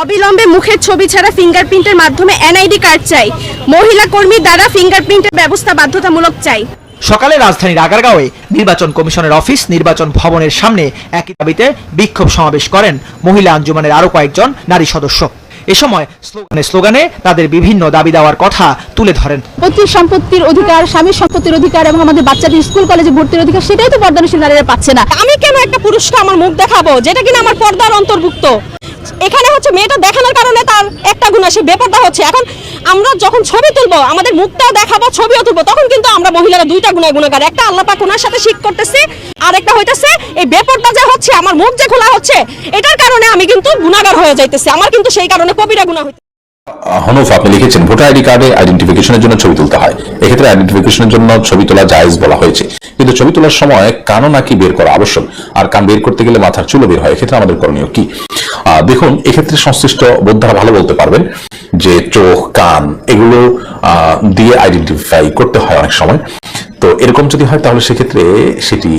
অবিলম্বে মুখের ছবি ছাড়া ফিঙ্গারপ্রিন্টের মাধ্যমে এনআইডি কার্ড চাই। মহিলা কর্মী দ্বারা ফিঙ্গারপ্রিন্টের ব্যবস্থা বাধ্যতামূলক চাই। সকালে রাজধানীর আগারগাঁওয়ে নির্বাচন কমিশনের অফিস নির্বাচন ভবনের সামনে একই দাবিতে বিক্ষোভ সমাবেশ করেন মহিলা আঞ্জুমানের আরো কয়েকজন নারী সদস্য। এ সময় স্লোগানে তাদের বিভিন্ন দাবি দেওয়ার কথা তুলে ধরেন। পৈতৃক সম্পত্তির অধিকার, স্বামীর সম্পত্তির অধিকার এবং আমাদের বাচ্চাদের স্কুল কলেজে ভর্তির অধিকার, সেটাই তো পর্দানশীল নারীরা পাচ্ছে না। আমি কেন একটা পুরুষকে আমার মুখ দেখাবো যেটা কিনা আমার পর্দার অন্তর্ভুক্ত? এখানে হচ্ছে মেয়েটা দেখানোর কারণে তার একটা গুণ, সে বেপরদা হচ্ছে। এখন আমরা যখন ছবি তুলবো, আমাদের মুখটাও দেখাবো, ছবিও তুলবো, তখন কিন্তু আমরা মহিলারা দুইটা গুণাগার। একটা আল্লাহ পাক ওনার সাথে শিখ করতেছে, আর একটা হইতেছে এই বেপরদা যে হচ্ছে, আমার মুখ যে খোলা হচ্ছে, এটার কারণে আমি কিন্তু গুণাগার হয়ে যাইতেছি। আমার কিন্তু সেই কারণে কবিরা গুনাহ হইতেছে। হনফ, আপনি লিখেছেন ভোটার আইডি কার্ডে আইডেন্টিফিকেশনের জন্য ছবি তুলতে হয়। এক্ষেত্রে আইডেন্টিফিকেশনের জন্য ছবি তোলা জায়েজ বলা হয়েছে, কিন্তু ছবি তোলার সময় কানও নাকি বের করা আবশ্যক, আর কান বের করতে গেলে মাথার চুলও বের হয়। এক্ষেত্রে আমাদের করণীয় কি? দেখুন, এক্ষেত্রে সংশ্লিষ্ট বোদ্ধারা ভালো বলতে পারবেন যে চোখ, কান এগুলো দিয়ে আইডেন্টিফাই করতে হয় অনেক সময়। তো এরকম যদি হয় তাহলে সেক্ষেত্রে সেটি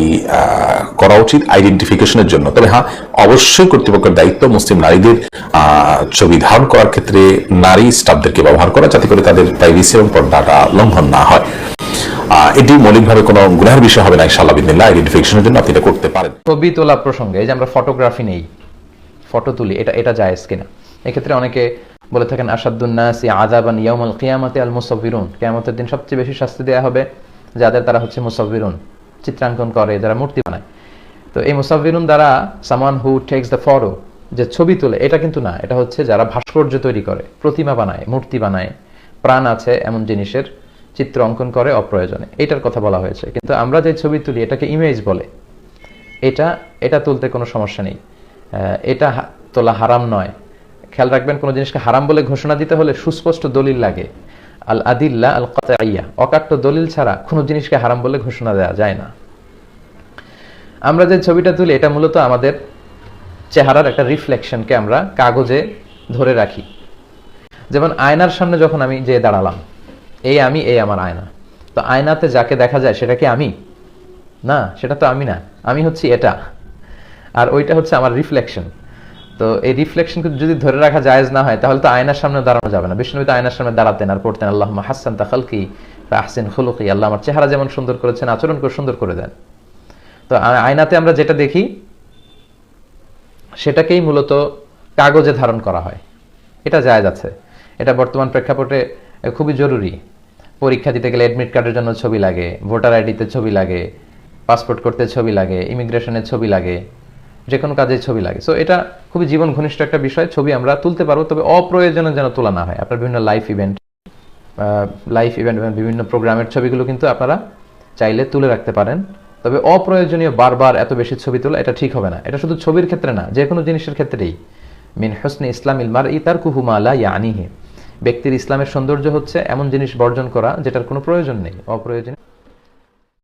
করা উচিত আইডেন্টিফিকেশনের জন্য। তবে হ্যাঁ, অবশ্যই কর্তৃপক্ষের দায়িত্ব মুসলিম নারীদের ছবি ধারণ করার ক্ষেত্রে নারী স্টাফদেরকে ব্যবহার করা, যাতে করে তাদের প্রাইভেসি এবং পর্দাটা লঙ্ঘন না হয়। এটি মৌলিকভাবে কোনো গুনাহের বিষয় হবে না ইনশাআল্লাহ বিদিনিল্লাহ। আইডেন্টিফিকেশনের জন্য আপনি এটা করতে পারেন। ছবি তোলা প্রসঙ্গে, এই যে আমরা ফটোগ্রাফি নেই, ফটো তুলি, এটা জায়েজ কিনা? এক্ষেত্রে অনেকে বলে থাকেন আশাদ্দুন নাসি আযাবান ইয়াউমাল কিয়ামাতি আল মুসাউবিরুন, কিয়ামতের দিন সবচেয়ে বেশি শাস্তি দেওয়া হবে যাদের তারা হচ্ছে মুসাউবিরুন, চিত্রাঙ্কন করে, যারা মূর্তি বানায়। তো এই মুসাউবিরুন দ্বারা someone who tax the photo, যে ছবি তোলে, এটা কিন্তু না। এটা হচ্ছে যারা ভাস্কর্য তৈরি করে, প্রতিমা বানায়, মূর্তি বানায়, প্রাণ আছে এমন জিনিসের চিত্র অঙ্কন করে অপ্রয়োজনে, এটার কথা বলা হয়েছে। কিন্তু আমরা যে ছবি তুলি এটাকে ইমেজ বলে, এটা তুলতে কোনো সমস্যা নেই, এটা তোলা হারাম নয়। খেয়াল রাখবেন, কোনো জিনিসকে হারাম বলে ঘোষণা দিতে হলে সুস্পষ্ট দলিল লাগে। আল আদিল্লা আল কাতাইয়া, অকাট্য দলিল ছাড়া কোনো জিনিসকে হারাম বলে ঘোষণা দেওয়া যায় না। আমরা যে ছবিটা তুলি এটা মূলত আমাদের চেহারার একটা রিফ্লেকশনকে আমরা কাগজে ধরে রাখি। যেমন আয়নার সামনে যখন আমি যে দাঁড়ালাম, এই আমি, এই আমার আয়না। তো আয়নাতে যাকে দেখা যায় সেটা কি আমি? না, সেটা তো আমি না, আমি হচ্ছি এটা, আর ওইটা হচ্ছে আমার রিফ্লেকশন। তো এই রিফ্লেকশনকে যদি ধরে রাখা জায়েজ না হয়, তাহলে তো আয়নার সামনে দাঁড়ানো যাবে না। বিষ্ণু তো আয়নার সামনে দাঁড়াতেন আর পড়তেন আল্লাহুম্মা হাসসানতা খালকি ওয়া আহসিন খুলুকি, আল্লাহ আমার চেহারা যেমন সুন্দর করেছেন, আচরণ করে সুন্দর করে দেন। তো আয়নাতে আমরা যেটা দেখি সেটাকেই মূলত কাগজে ধারণ করা হয়, এটা জায়েজ আছে। এটা বর্তমান প্রেক্ষাপটে খুবই জরুরি। পরীক্ষা দিতে গেলে অ্যাডমিট কার্ডের জন্য ছবি লাগে, ভোটার আইডিতে ছবি লাগে, পাসপোর্ট করতে ছবি লাগে, ইমিগ্রেশনের ছবি লাগে, যে কোনো কাজে ছবি লাগে। সো এটা খুবই জীবন ঘনিষ্ঠ একটা বিষয়। ছবি আমরা তুলতে পারবো, তবে অপ্রয়োজনে যেন তোলা না হয়। আপনার বিভিন্ন লাইফ ইভেন্ট এবং বিভিন্ন প্রোগ্রামের ছবিগুলো কিন্তু আপনারা চাইলে তুলে রাখতে পারেন, তবে অপ্রয়োজনীয় বারবার এত বেশি ছবি তোলা এটা ঠিক হবে না। এটা শুধু ছবির ক্ষেত্রে না, যে কোনো জিনিসের ক্ষেত্রেই। মিন হুসনি ইসলামিল মারই তারকুহু মা লা ইয়ানিহি, ব্যক্তির ইসলামের সৌন্দর্য হচ্ছে এমন জিনিস বর্জন করা যেটার কোনো প্রয়োজন নেই, অপ্রয়োজনীয়।